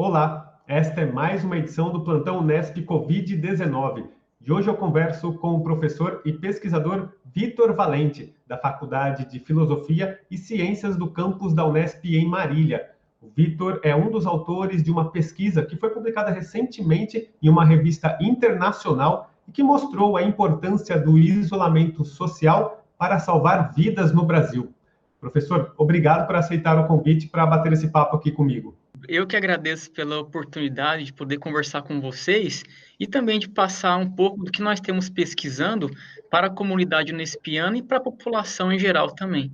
Olá, esta é mais uma edição do Plantão Unesp Covid-19 e hoje eu converso com o professor e pesquisador Vitor Valente, da Faculdade de Filosofia e Ciências do campus da Unesp em Marília. O Vitor é um dos autores de uma pesquisa que foi publicada recentemente em uma revista internacional e que mostrou a importância do isolamento social para salvar vidas no Brasil. Professor, obrigado por aceitar o convite para bater esse papo aqui comigo. Eu que agradeço pela oportunidade de poder conversar com vocês e também de passar um pouco do que nós temos pesquisando para a comunidade unespiana e para a população em geral também.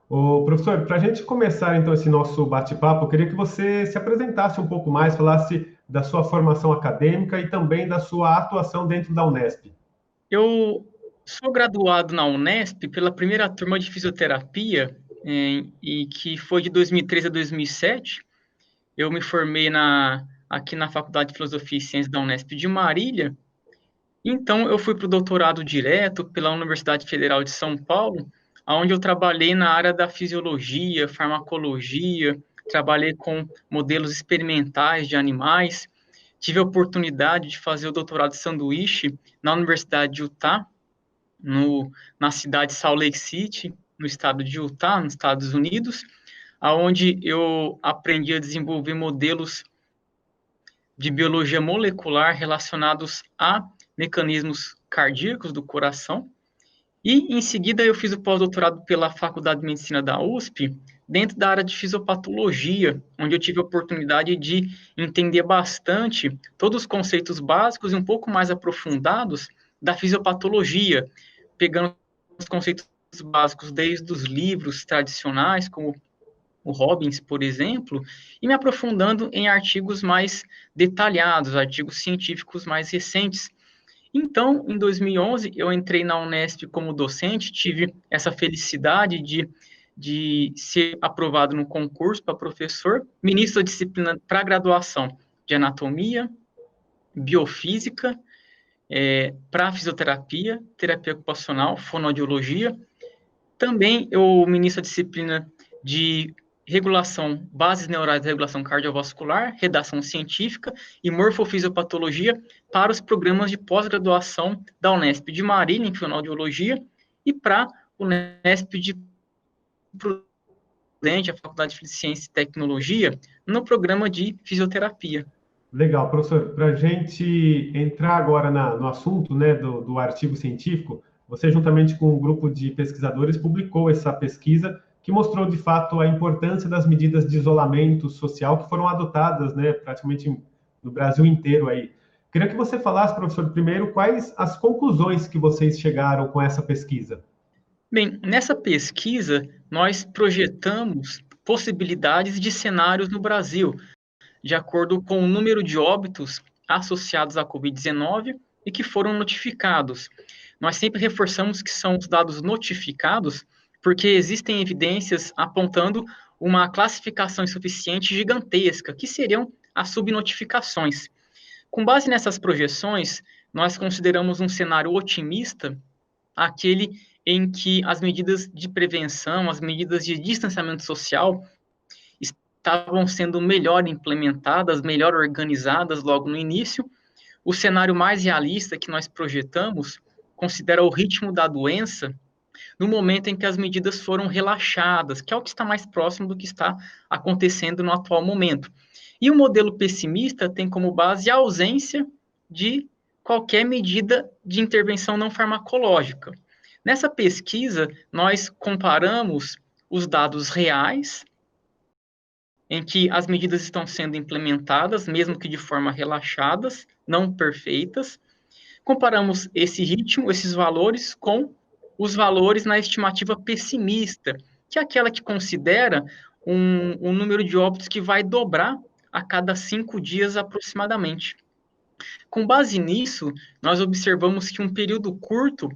Ô, professor, para a gente começar então esse nosso bate-papo, eu queria que você se apresentasse um pouco mais, falasse da sua formação acadêmica e também da sua atuação dentro da Unesp. Eu sou graduado na Unesp pela primeira turma de fisioterapia, e que foi de 2003 a 2007. Eu me formei aqui na Faculdade de Filosofia e Ciências da Unesp de Marília. Então, eu fui para o doutorado direto pela Universidade Federal de São Paulo, onde eu trabalhei na área da fisiologia, farmacologia, trabalhei com modelos experimentais de animais, tive a oportunidade de fazer o doutorado de sanduíche na Universidade de Utah, na cidade de Salt Lake City, no estado de Utah, nos Estados Unidos, onde eu aprendi a desenvolver modelos de biologia molecular relacionados a mecanismos cardíacos do coração. E, em seguida, eu fiz o pós-doutorado pela Faculdade de Medicina da USP, dentro da área de fisiopatologia, onde eu tive a oportunidade de entender bastante todos os conceitos básicos e um pouco mais aprofundados da fisiopatologia, pegando os conceitos básicos desde os livros tradicionais, como o Robbins, por exemplo, e me aprofundando em artigos mais detalhados, artigos científicos mais recentes. Então, em 2011, eu entrei na Unesp como docente, tive essa felicidade de ser aprovado no concurso para professor, ministro da disciplina para graduação de anatomia, biofísica, para fisioterapia, terapia ocupacional, fonoaudiologia. Também eu ministro a disciplina de regulação, bases neurais de regulação cardiovascular, redação científica e morfofisiopatologia para os programas de pós-graduação da Unesp de Marília, em fonoaudiologia, e para a Unesp de Prudente, a Faculdade de Ciência e Tecnologia, no programa de fisioterapia. Legal, professor. Para a gente entrar agora no assunto, né, do artigo científico, você, juntamente com um grupo de pesquisadores, publicou essa pesquisa que mostrou, de fato, a importância das medidas de isolamento social que foram adotadas, né, praticamente no Brasil inteiro aí. Queria que você falasse, professor, primeiro, quais as conclusões que vocês chegaram com essa pesquisa. Bem, nessa pesquisa, nós projetamos possibilidades de cenários no Brasil, de acordo com o número de óbitos associados à Covid-19 e que foram notificados. Nós sempre reforçamos que são os dados notificados, porque existem evidências apontando uma classificação insuficiente gigantesca, que seriam as subnotificações. Com base nessas projeções, nós consideramos um cenário otimista, aquele em que as medidas de prevenção, as medidas de distanciamento social estavam sendo melhor implementadas, melhor organizadas logo no início. O cenário mais realista que nós projetamos considera o ritmo da doença no momento em que as medidas foram relaxadas, que é o que está mais próximo do que está acontecendo no atual momento. E o modelo pessimista tem como base a ausência de qualquer medida de intervenção não farmacológica. Nessa pesquisa, nós comparamos os dados reais, em que as medidas estão sendo implementadas, mesmo que de forma relaxadas, não perfeitas. Comparamos esse ritmo, esses valores, com os valores na estimativa pessimista, que é aquela que considera um número de óbitos que vai dobrar a cada 5 dias aproximadamente. Com base nisso, nós observamos que um período curto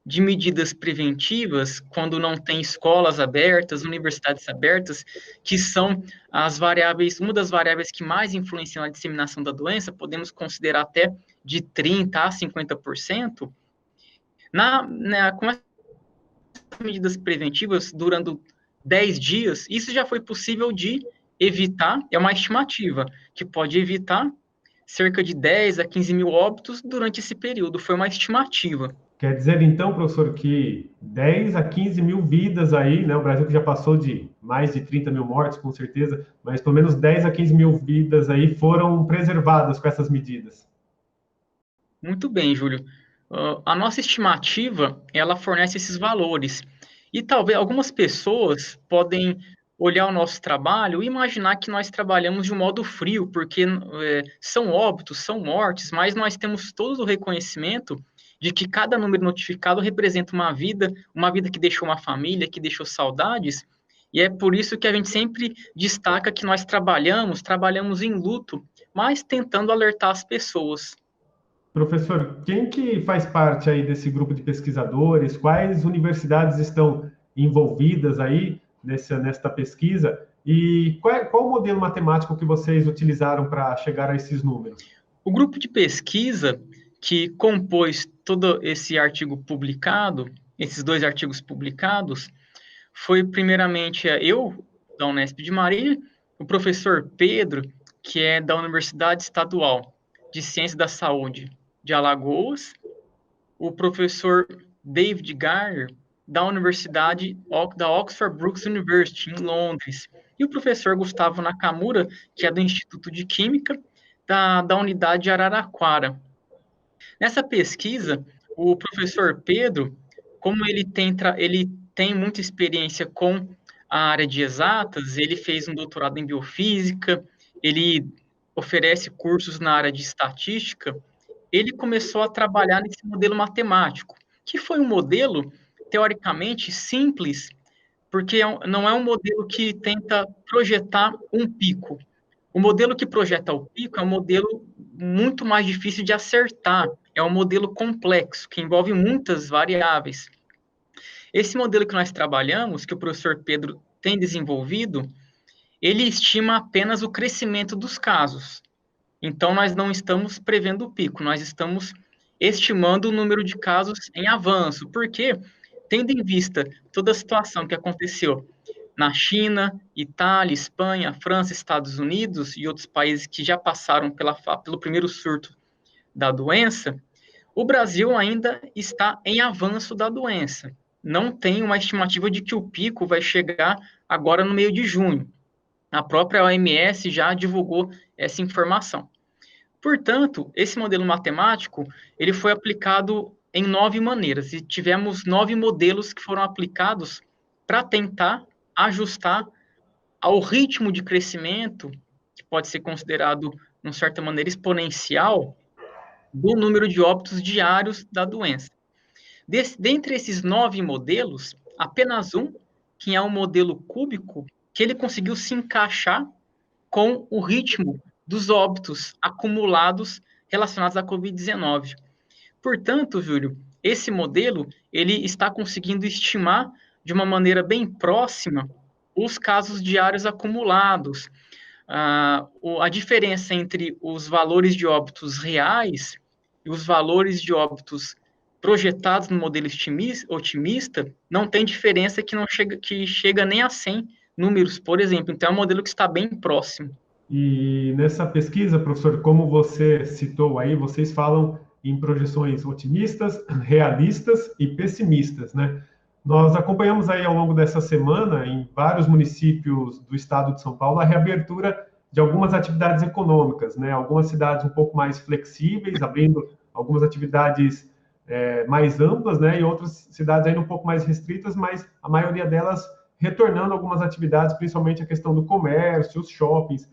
de medidas preventivas, quando não tem escolas abertas, universidades abertas, que são as variáveis, uma das variáveis que mais influenciam a disseminação da doença, podemos considerar até de 30% a 50%, com essas medidas preventivas durando 10 dias, isso já foi possível de evitar, é uma estimativa, que pode evitar cerca de 10 a 15 mil óbitos durante esse período. Foi uma estimativa. Quer dizer, então, professor, que 10 a 15 mil vidas aí, né? O Brasil que já passou de mais de 30 mil mortes, com certeza, mas pelo menos 10 a 15 mil vidas aí foram preservadas com essas medidas. Muito bem, Júlio. A nossa estimativa, ela fornece esses valores. E talvez algumas pessoas podem olhar o nosso trabalho e imaginar que nós trabalhamos de um modo frio, porque são óbitos, são mortes, mas nós temos todo o reconhecimento de que cada número notificado representa uma vida que deixou uma família, que deixou saudades, e é por isso que a gente sempre destaca que nós trabalhamos em luto, mas tentando alertar as pessoas. Professor, quem que faz parte aí desse grupo de pesquisadores? Quais universidades estão envolvidas aí nesta pesquisa? E qual o modelo matemático que vocês utilizaram para chegar a esses números? O grupo de pesquisa que compôs todo esse artigo publicado, esses 2 artigos publicados, foi primeiramente eu, da Unesp de Marília, o professor Pedro, que é da Universidade Estadual de Ciências da Saúde de Alagoas, o professor David Garner, da Universidade da Oxford Brookes University, em Londres, e o professor Gustavo Nakamura, que é do Instituto de Química, da Unidade de Araraquara. Nessa pesquisa, o professor Pedro, como ele tem muita experiência com a área de exatas, ele fez um doutorado em biofísica, ele oferece cursos na área de estatística, ele começou a trabalhar nesse modelo matemático, que foi um modelo, teoricamente, simples, porque não é um modelo que tenta projetar um pico. O modelo que projeta o pico é um modelo muito mais difícil de acertar, é um modelo complexo, que envolve muitas variáveis. Esse modelo que nós trabalhamos, que o professor Pedro tem desenvolvido, ele estima apenas o crescimento dos casos. Então, nós não estamos prevendo o pico, nós estamos estimando o número de casos em avanço, porque, tendo em vista toda a situação que aconteceu na China, Itália, Espanha, França, Estados Unidos e outros países que já passaram pelo primeiro surto da doença, o Brasil ainda está em avanço da doença. Não tem uma estimativa de que o pico vai chegar agora no meio de junho. A própria OMS já divulgou essa informação. Portanto, esse modelo matemático, ele foi aplicado em 9 maneiras, e tivemos 9 modelos que foram aplicados para tentar ajustar ao ritmo de crescimento, que pode ser considerado, de certa maneira, exponencial, do número de óbitos diários da doença. Dentre esses 9 modelos, apenas um, que é um modelo cúbico, que ele conseguiu se encaixar com o ritmo dos óbitos acumulados relacionados à Covid-19. Portanto, Júlio, esse modelo ele está conseguindo estimar de uma maneira bem próxima os casos diários acumulados. A diferença entre os valores de óbitos reais e os valores de óbitos projetados no modelo otimista não tem diferença que chega nem a 100 números, por exemplo. Então, é um modelo que está bem próximo. E nessa pesquisa, professor, como você citou aí, vocês falam em projeções otimistas, realistas e pessimistas, né? Nós acompanhamos aí ao longo dessa semana, em vários municípios do estado de São Paulo, a reabertura de algumas atividades econômicas, né? Algumas cidades um pouco mais flexíveis, abrindo algumas atividades mais amplas, né? E outras cidades ainda um pouco mais restritas, mas a maioria delas retornando algumas atividades, principalmente a questão do comércio, os shoppings.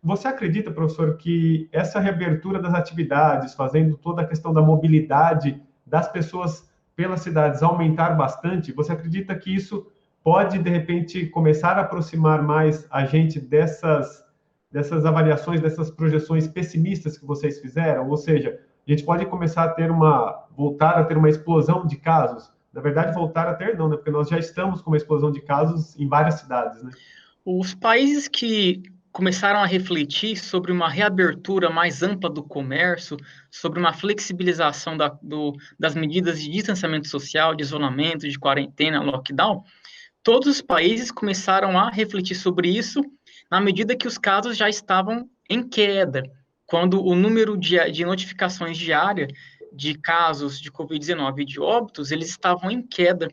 Você acredita, professor, que essa reabertura das atividades, fazendo toda a questão da mobilidade das pessoas pelas cidades aumentar bastante, você acredita que isso pode, de repente, começar a aproximar mais a gente dessas avaliações, dessas projeções pessimistas que vocês fizeram? Ou seja, a gente pode começar a voltar a ter uma explosão de casos? Na verdade, voltar a ter não, né? Porque nós já estamos com uma explosão de casos em várias cidades, né? Os países que começaram a refletir sobre uma reabertura mais ampla do comércio, sobre uma flexibilização das medidas de distanciamento social, de isolamento, de quarentena, lockdown, todos os países começaram a refletir sobre isso na medida que os casos já estavam em queda, quando o número de notificações diárias de casos de Covid-19 e de óbitos, eles estavam em queda.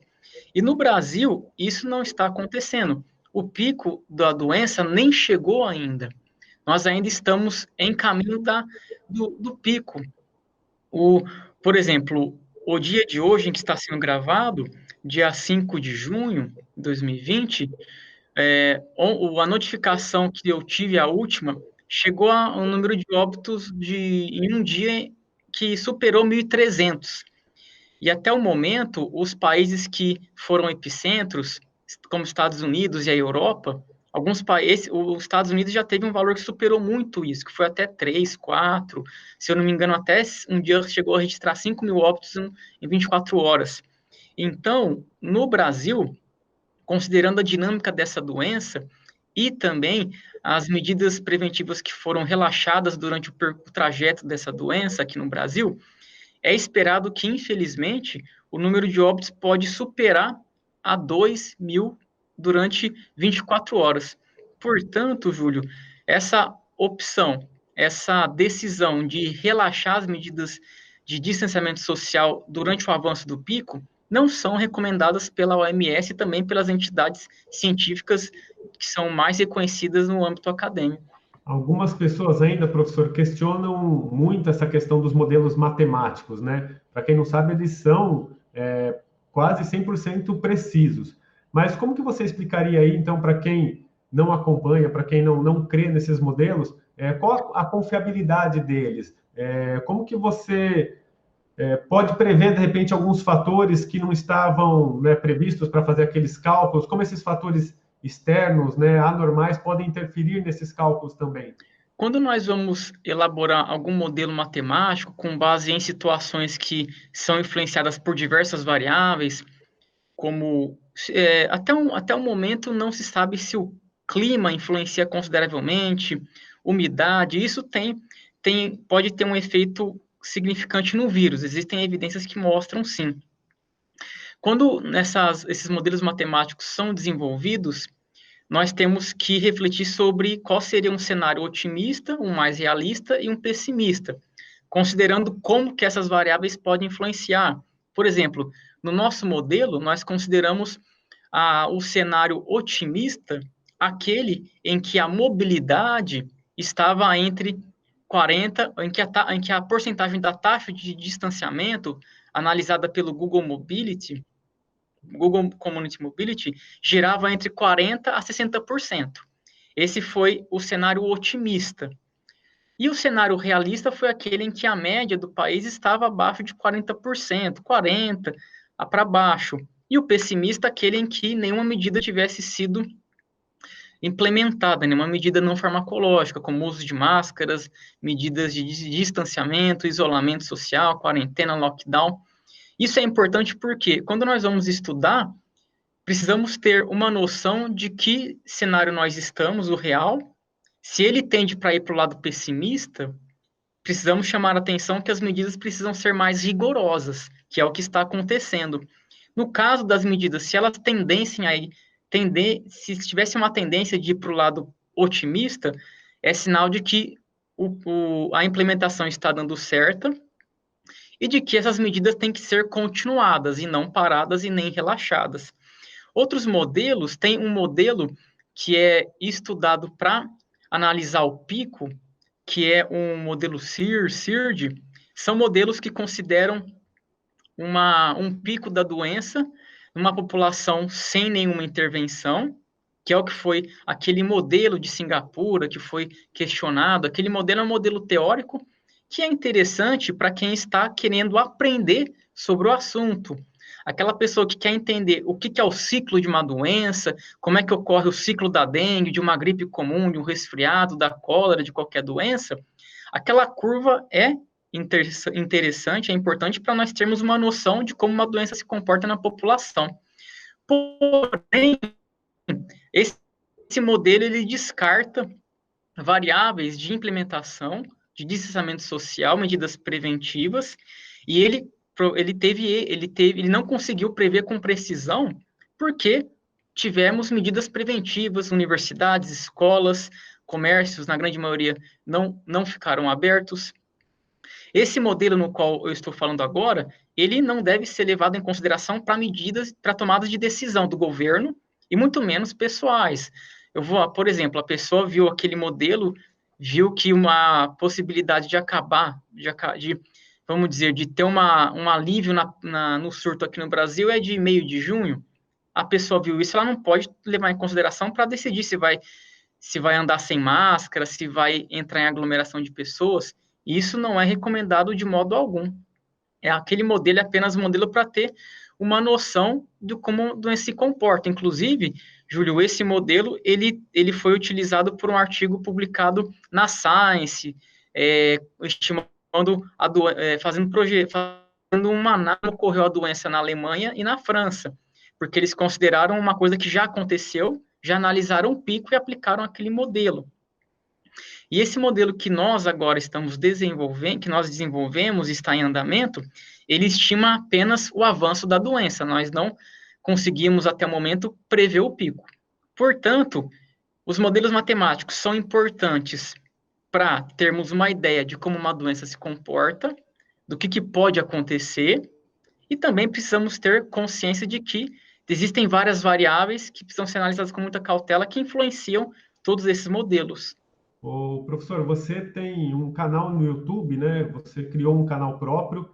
E no Brasil, isso não está acontecendo. O pico da doença nem chegou ainda. Nós ainda estamos em caminho do pico. Por exemplo, o dia de hoje, em que está sendo gravado, dia 5 de junho de 2020, a notificação que eu tive, a última, chegou a um número de óbitos em um dia que superou 1.300. E até o momento, os países que foram epicentros, como Estados Unidos e a Europa, alguns países, os Estados Unidos já teve um valor que superou muito isso, que foi até 3, 4, se eu não me engano, até um dia chegou a registrar 5.000 óbitos em 24 horas. Então, no Brasil, considerando a dinâmica dessa doença e também as medidas preventivas que foram relaxadas durante o trajeto dessa doença aqui no Brasil, é esperado que, infelizmente, o número de óbitos pode superar a 2.000 durante 24 horas. Portanto, Júlio, essa opção, essa decisão de relaxar as medidas de distanciamento social durante o avanço do pico não são recomendadas pela OMS e também pelas entidades científicas que são mais reconhecidas no âmbito acadêmico. Algumas pessoas ainda, professor, questionam muito essa questão dos modelos matemáticos, né? Para quem não sabe, eles são quase 100% precisos. Mas como que você explicaria aí, então, para quem não acompanha, para quem não crê nesses modelos, qual a confiabilidade deles? Como que você pode prever, de repente, alguns fatores que não estavam, né, previstos para fazer aqueles cálculos? Como esses fatores externos, né, anormais, podem interferir nesses cálculos também? Quando nós vamos elaborar algum modelo matemático com base em situações que são influenciadas por diversas variáveis, como até o momento não se sabe se o clima influencia consideravelmente, umidade, isso pode ter um efeito significante no vírus. Existem evidências que mostram sim. Quando esses modelos matemáticos são desenvolvidos, nós temos que refletir sobre qual seria um cenário otimista, um mais realista e um pessimista, considerando como que essas variáveis podem influenciar. Por exemplo, no nosso modelo, nós consideramos o cenário otimista, aquele em que a mobilidade estava entre 40, em que a porcentagem da taxa de distanciamento analisada pelo Google Community Mobility, girava entre 40% a 60%. Esse foi o cenário otimista. E o cenário realista foi aquele em que a média do país estava abaixo de 40%, 40% para baixo. E o pessimista, aquele em que nenhuma medida tivesse sido implementada, nenhuma medida não farmacológica, como uso de máscaras, medidas de distanciamento, isolamento social, quarentena, lockdown. Isso é importante porque, quando nós vamos estudar, precisamos ter uma noção de que cenário nós estamos, o real. Se ele tende para ir para o lado pessimista, precisamos chamar a atenção que as medidas precisam ser mais rigorosas, que é o que está acontecendo. No caso das medidas, se elas se tivesse uma tendência de ir para o lado otimista, é sinal de que a implementação está dando certa e de que essas medidas têm que ser continuadas e não paradas e nem relaxadas. Outros modelos, tem um modelo que é estudado para analisar o pico, que é um modelo CIRD, são modelos que consideram um pico da doença numa população sem nenhuma intervenção, que é o que foi aquele modelo de Singapura que foi questionado. Aquele modelo é um modelo teórico que é interessante para quem está querendo aprender sobre o assunto. Aquela pessoa que quer entender o que é o ciclo de uma doença, como é que ocorre o ciclo da dengue, de uma gripe comum, de um resfriado, da cólera, de qualquer doença, aquela curva é interessante, é importante para nós termos uma noção de como uma doença se comporta na população. Porém, esse modelo ele descarta variáveis de implementação, de distanciamento social, medidas preventivas, e ele não conseguiu prever com precisão, porque tivemos medidas preventivas, universidades, escolas, comércios, na grande maioria, não ficaram abertos. Esse modelo no qual eu estou falando agora, ele não deve ser levado em consideração para medidas, para tomadas de decisão do governo, e muito menos pessoais. Por exemplo, a pessoa viu aquele modelo, viu que uma possibilidade de acabar, vamos dizer, de ter um alívio no surto aqui no Brasil é de meio de junho. A pessoa viu isso, ela não pode levar em consideração para decidir se vai andar sem máscara, se vai entrar em aglomeração de pessoas. Isso não é recomendado de modo algum. Aquele modelo é apenas um modelo para ter uma noção de como a doença se comporta. Inclusive, Júlio, esse modelo ele foi utilizado por um artigo publicado na Science, estimando fazendo uma análise ocorreu a doença na Alemanha e na França, porque eles consideraram uma coisa que já aconteceu, já analisaram o pico e aplicaram aquele modelo. E esse modelo que nós agora estamos desenvolvendo, que nós desenvolvemos, está em andamento, ele estima apenas o avanço da doença. Nós não conseguimos, até o momento, prever o pico. Portanto, os modelos matemáticos são importantes para termos uma ideia de como uma doença se comporta, do que pode acontecer, e também precisamos ter consciência de que existem várias variáveis que precisam ser analisadas com muita cautela, que influenciam todos esses modelos. Ô, professor, você tem um canal no YouTube, né? Você criou um canal próprio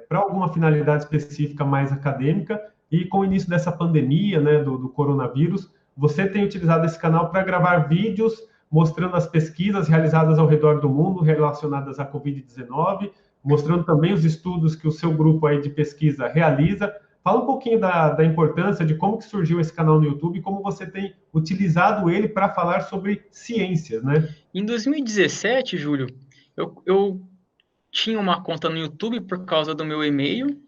para alguma finalidade específica mais acadêmica e com o início dessa pandemia, né, do coronavírus, você tem utilizado esse canal para gravar vídeos mostrando as pesquisas realizadas ao redor do mundo relacionadas à Covid-19, mostrando também os estudos que o seu grupo aí de pesquisa realiza. Fala um pouquinho da importância de como que surgiu esse canal no YouTube e como você tem utilizado ele para falar sobre ciências, né? Em 2017, Júlio, eu tinha uma conta no YouTube por causa do meu e-mail,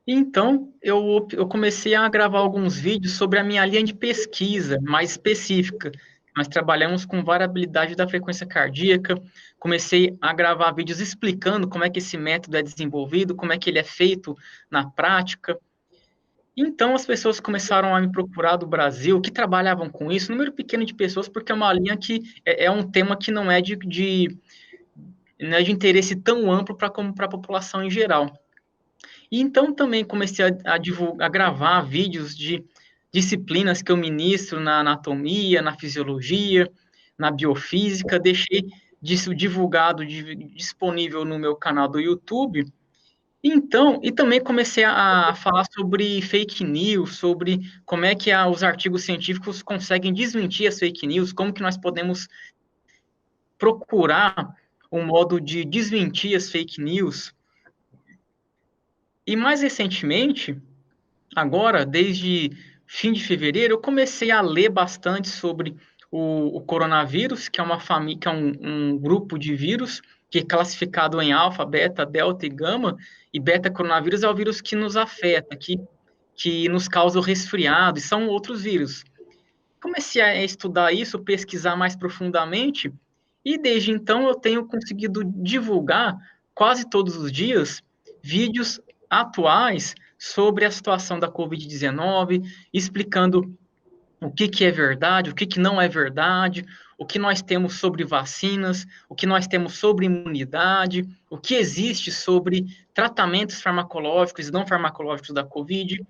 e então eu comecei a gravar alguns vídeos sobre a minha linha de pesquisa mais específica. Nós trabalhamos com variabilidade da frequência cardíaca, comecei a gravar vídeos explicando como é que esse método é desenvolvido, como é que ele é feito na prática. Então, as pessoas começaram a me procurar do Brasil, que trabalhavam com isso, número pequeno de pessoas, porque é uma linha que é um tema que não é não é de interesse tão amplo para a população em geral. E então também comecei a gravar vídeos de disciplinas que eu ministro na anatomia, na fisiologia, na biofísica, deixei disso divulgado, disponível no meu canal do YouTube. Então, e também comecei a falar sobre fake news, sobre como é que os artigos científicos conseguem desmentir as fake news, como que nós podemos procurar um modo de desmentir as fake news. E mais recentemente, agora, desde fim de fevereiro, eu comecei a ler bastante sobre o coronavírus, que é uma família, que é um grupo de vírus que é classificado em alfa, beta, delta e gama, e beta coronavírus é o vírus que nos afeta, que nos causa o resfriado, e são outros vírus. Comecei a estudar isso, pesquisar mais profundamente, e desde então eu tenho conseguido divulgar quase todos os dias vídeos atuais sobre a situação da Covid-19, explicando o que é verdade, o que não é verdade, o que nós temos sobre vacinas, o que nós temos sobre imunidade, o que existe sobre tratamentos farmacológicos e não farmacológicos da Covid.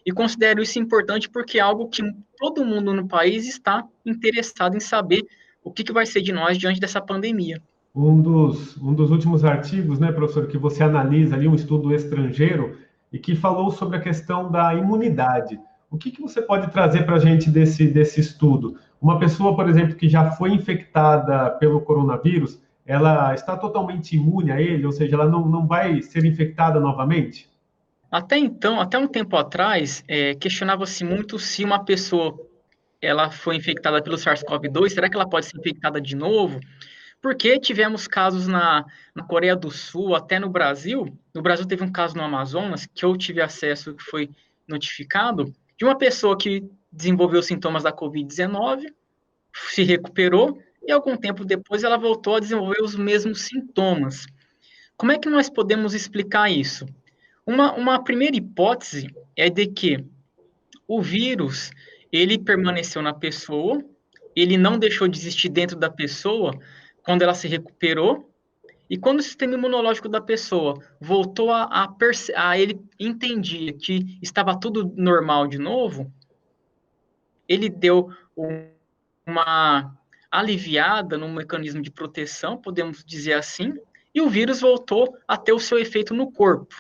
E considero isso importante porque é algo que todo mundo no país está interessado em saber o que vai ser de nós diante dessa pandemia. Um dos últimos artigos, né, professor, que você analisa ali, um estudo estrangeiro, e que falou sobre a questão da imunidade. O que você pode trazer para a gente desse estudo? Uma pessoa, por exemplo, que já foi infectada pelo coronavírus, ela está totalmente imune a ele, ou seja, ela não vai ser infectada novamente? Até então, até um tempo atrás, questionava-se muito se uma pessoa ela foi infectada pelo SARS-CoV-2, será que ela pode ser infectada de novo? Porque tivemos casos na Coreia do Sul, até no Brasil. No Brasil teve um caso no Amazonas, que eu tive acesso, que foi notificado, de uma pessoa que desenvolveu sintomas da Covid-19, se recuperou, e algum tempo depois ela voltou a desenvolver os mesmos sintomas. Como é que nós podemos explicar isso? Uma primeira hipótese é de que o vírus ele permaneceu na pessoa, ele não deixou de existir dentro da pessoa quando ela se recuperou, e quando o sistema imunológico da pessoa voltou a ele entendia que estava tudo normal de novo, ele deu uma aliviada no mecanismo de proteção, podemos dizer assim, e o vírus voltou a ter o seu efeito no corpo.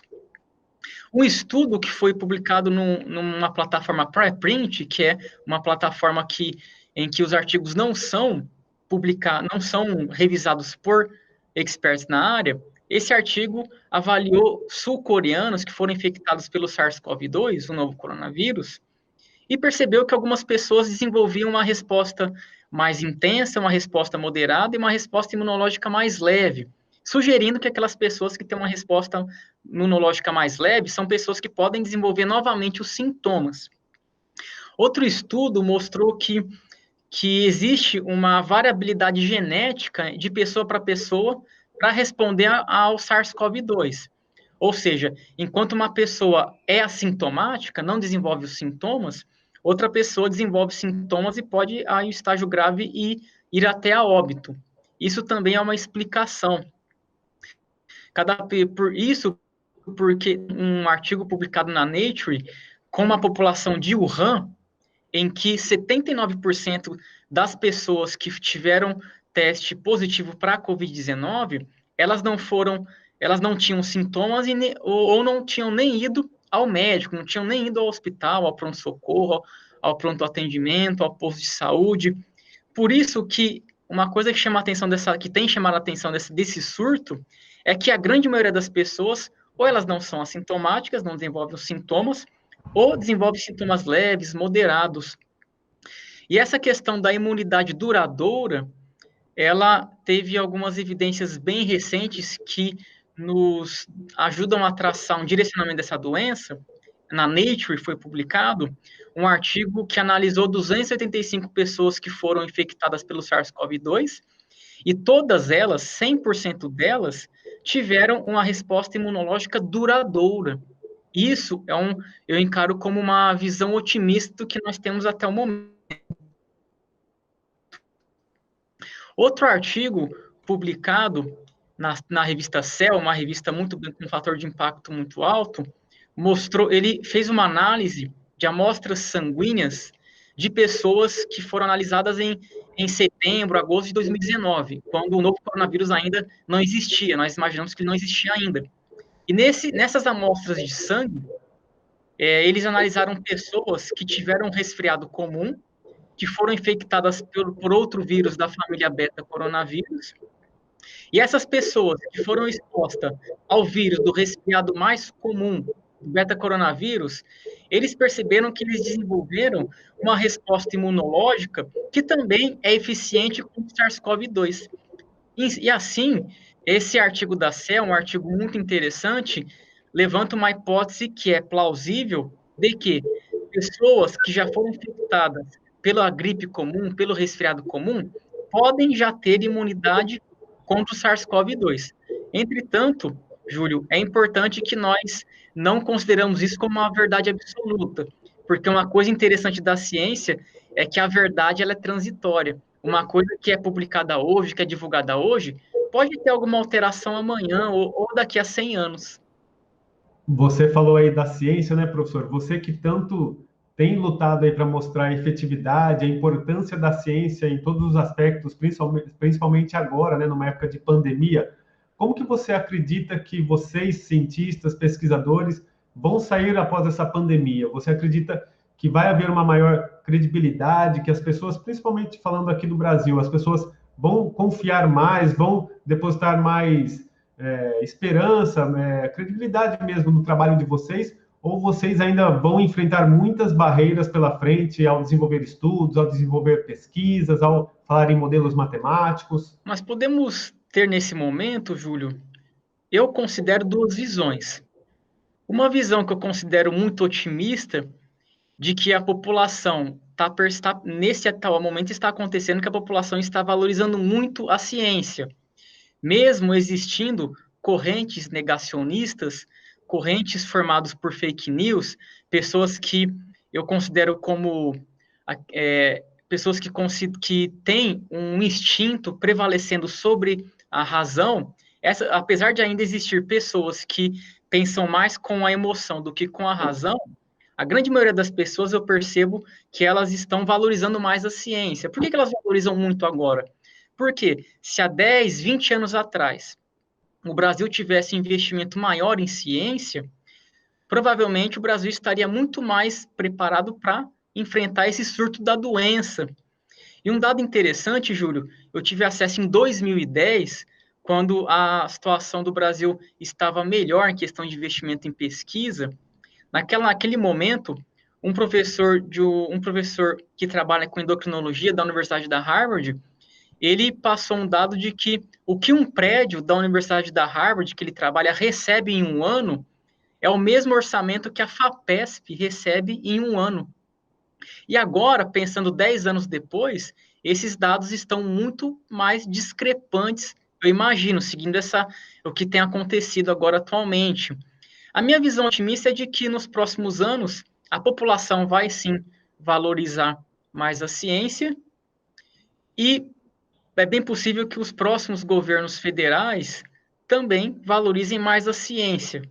Um estudo que foi publicado numa plataforma preprint, que é uma plataforma em que os artigos não são revisados por experts na área, esse artigo avaliou sul-coreanos que foram infectados pelo SARS-CoV-2, o novo coronavírus, e percebeu que algumas pessoas desenvolviam uma resposta mais intensa, uma resposta moderada e uma resposta imunológica mais leve, sugerindo que aquelas pessoas que têm uma resposta imunológica mais leve são pessoas que podem desenvolver novamente os sintomas. Outro estudo mostrou que existe uma variabilidade genética de pessoa para responder ao SARS-CoV-2. Ou seja, enquanto uma pessoa é assintomática, não desenvolve os sintomas, outra pessoa desenvolve sintomas e pode, em estágio grave, ir até a óbito. Isso também é uma explicação. Porque um artigo publicado na Nature, com uma população de Wuhan, em que 79% das pessoas que tiveram teste positivo para a Covid-19, elas não tinham sintomas ou não tinham nem ido ao médico, não tinham nem ido ao hospital, ao pronto-socorro, ao pronto atendimento, ao posto de saúde. Por isso que uma coisa que tem chamado a atenção desse surto é que a grande maioria das pessoas, ou elas não são assintomáticas, não desenvolvem os sintomas, ou desenvolvem sintomas leves, moderados. E essa questão da imunidade duradoura, ela teve algumas evidências bem recentes que nos ajudam a traçar um direcionamento dessa doença. Na Nature foi publicado um artigo que analisou 285 pessoas que foram infectadas pelo SARS-CoV-2 e todas elas, 100% delas, tiveram uma resposta imunológica duradoura. Isso eu encaro como uma visão otimista do que nós temos até o momento. Outro artigo publicado na revista Cell, uma revista com um fator de impacto muito alto, ele fez uma análise de amostras sanguíneas de pessoas que foram analisadas em setembro, agosto de 2019, quando o novo coronavírus ainda não existia, nós imaginamos que ele não existia ainda. E nessas amostras de sangue, eles analisaram pessoas que tiveram um resfriado comum, que foram infectadas por outro vírus da família beta-coronavírus, e essas pessoas que foram expostas ao vírus do resfriado mais comum, do beta-coronavírus, eles perceberam que eles desenvolveram uma resposta imunológica que também é eficiente com o SARS-CoV-2. E assim, esse artigo da Cell, um artigo muito interessante, levanta uma hipótese que é plausível de que pessoas que já foram infectadas pela gripe comum, pelo resfriado comum, podem já ter imunidade contra o SARS-CoV-2. Entretanto, Júlio, é importante que nós não consideramos isso como uma verdade absoluta, porque uma coisa interessante da ciência é que a verdade ela é transitória. Uma coisa que é publicada hoje, que é divulgada hoje, pode ter alguma alteração amanhã ou daqui a 100 anos. Você falou aí da ciência, né, professor? Você que tanto tem lutado aí para mostrar a efetividade, a importância da ciência em todos os aspectos, principalmente agora, né, numa época de pandemia. Como que você acredita que vocês, cientistas, pesquisadores, vão sair após essa pandemia? Você acredita que vai haver uma maior credibilidade, que as pessoas, principalmente falando aqui do Brasil, as pessoas vão confiar mais, vão depositar mais esperança, credibilidade mesmo no trabalho de vocês, ou vocês ainda vão enfrentar muitas barreiras pela frente ao desenvolver estudos, ao desenvolver pesquisas, ao falar em modelos matemáticos? Mas podemos ter nesse momento, Júlio, eu considero duas visões. Uma visão que eu considero muito otimista, de que a população nesse atual momento está acontecendo que a população está valorizando muito a ciência. Mesmo existindo correntes negacionistas, correntes formadas por fake news, pessoas que eu considero como pessoas que têm um instinto prevalecendo sobre a razão, apesar de ainda existir pessoas que pensam mais com a emoção do que com a razão, a grande maioria das pessoas eu percebo que elas estão valorizando mais a ciência. Por que elas valorizam muito agora? Porque se há 10, 20 anos atrás o Brasil tivesse investimento maior em ciência, provavelmente o Brasil estaria muito mais preparado para enfrentar esse surto da doença. E um dado interessante, Júlio, eu tive acesso em 2010, quando a situação do Brasil estava melhor em questão de investimento em pesquisa. Naquele momento, um professor que trabalha com endocrinologia da Universidade da Harvard, ele passou um dado de que o que um prédio da Universidade da Harvard, que ele trabalha, recebe em um ano, é o mesmo orçamento que a FAPESP recebe em um ano. E agora, pensando 10 anos depois, esses dados estão muito mais discrepantes, eu imagino, seguindo o que tem acontecido agora atualmente. A minha visão otimista é de que nos próximos anos a população vai sim valorizar mais a ciência e é bem possível que os próximos governos federais também valorizem mais a ciência.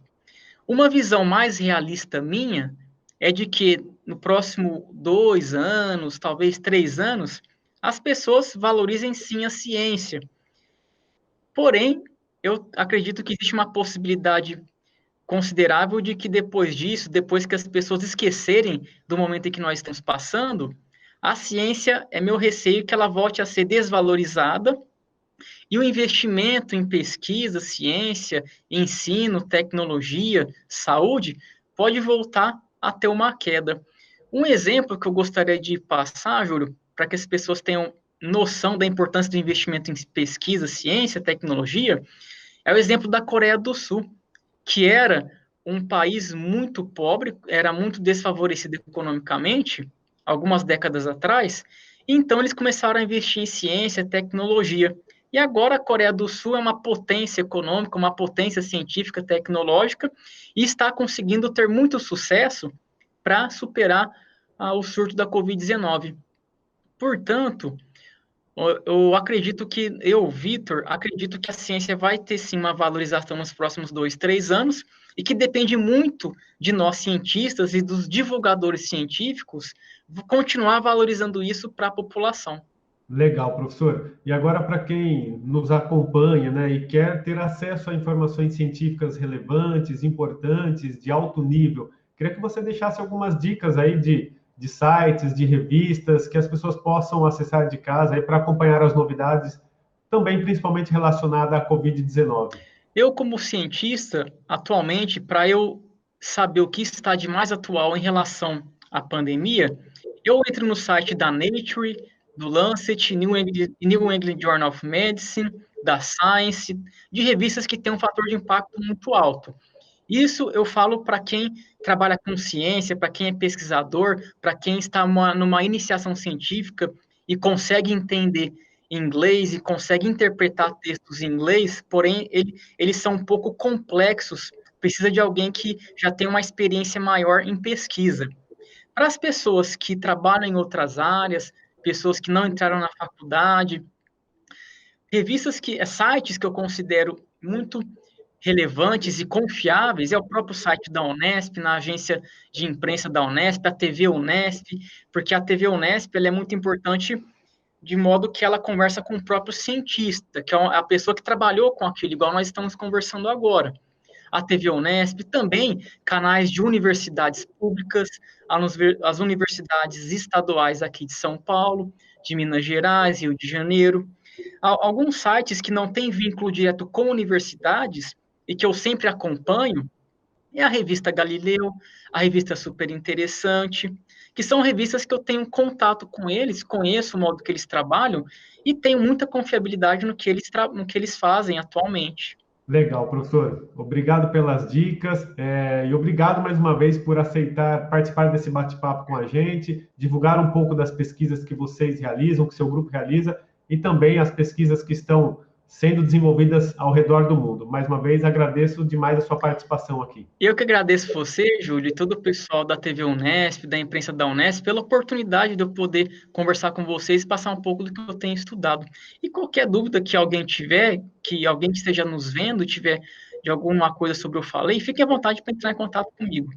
Uma visão mais realista minha é de que no próximo 2 anos, talvez 3 anos, as pessoas valorizem sim a ciência. Porém, eu acredito que existe uma possibilidade considerável de que depois disso, depois que as pessoas esquecerem do momento em que nós estamos passando, a ciência, é meu receio que ela volte a ser desvalorizada e o investimento em pesquisa, ciência, ensino, tecnologia, saúde, pode voltar a ter uma queda. Um exemplo que eu gostaria de passar, Júlio, para que as pessoas tenham noção da importância do investimento em pesquisa, ciência, tecnologia, é o exemplo da Coreia do Sul, que era um país muito pobre, era muito desfavorecido economicamente, algumas décadas atrás, então eles começaram a investir em ciência, tecnologia. E agora a Coreia do Sul é uma potência econômica, uma potência científica, tecnológica, e está conseguindo ter muito sucesso para superar o surto da Covid-19. Portanto, eu acredito que, Vitor, acredito que a ciência vai ter sim uma valorização nos próximos 2, 3 anos e que depende muito de nós cientistas e dos divulgadores científicos continuar valorizando isso para a população. Legal, professor. E agora, para quem nos acompanha, né, e quer ter acesso a informações científicas relevantes, importantes, de alto nível, queria que você deixasse algumas dicas aí de sites, de revistas, que as pessoas possam acessar de casa aí para acompanhar as novidades, também principalmente relacionada à Covid-19. Eu, como cientista, atualmente, para eu saber o que está de mais atual em relação à pandemia, eu entro no site da Nature, do Lancet, New England Journal of Medicine, da Science, de revistas que têm um fator de impacto muito alto. Isso eu falo para quem trabalha com ciência, para quem é pesquisador, para quem está numa iniciação científica e consegue entender inglês e consegue interpretar textos em inglês, porém eles são um pouco complexos, precisa de alguém que já tem uma experiência maior em pesquisa. Para as pessoas que trabalham em outras áreas, pessoas que não entraram na faculdade, sites que eu considero muito relevantes e confiáveis é o próprio site da Unesp, na agência de imprensa da Unesp, a TV Unesp, porque a TV Unesp ela é muito importante de modo que ela conversa com o próprio cientista, que é a pessoa que trabalhou com aquilo, igual nós estamos conversando agora. A TV Unesp, também canais de universidades públicas, as universidades estaduais aqui de São Paulo, de Minas Gerais, Rio de Janeiro. Alguns sites que não têm vínculo direto com universidades e que eu sempre acompanho é a revista Galileu, a revista Super Interessante, que são revistas que eu tenho contato com eles, conheço o modo que eles trabalham e tenho muita confiabilidade no que eles fazem atualmente. Legal, professor. Obrigado pelas dicas, e obrigado mais uma vez por aceitar participar desse bate-papo com a gente, divulgar um pouco das pesquisas que vocês realizam, que seu grupo realiza, e também as pesquisas que estão sendo desenvolvidas ao redor do mundo. Mais uma vez, agradeço demais a sua participação aqui. Eu que agradeço você, Júlio, e todo o pessoal da TV Unesp, da imprensa da Unesp, pela oportunidade de eu poder conversar com vocês e passar um pouco do que eu tenho estudado. E qualquer dúvida que alguém tiver, que alguém que esteja nos vendo, tiver de alguma coisa sobre o que eu falei, fique à vontade para entrar em contato comigo.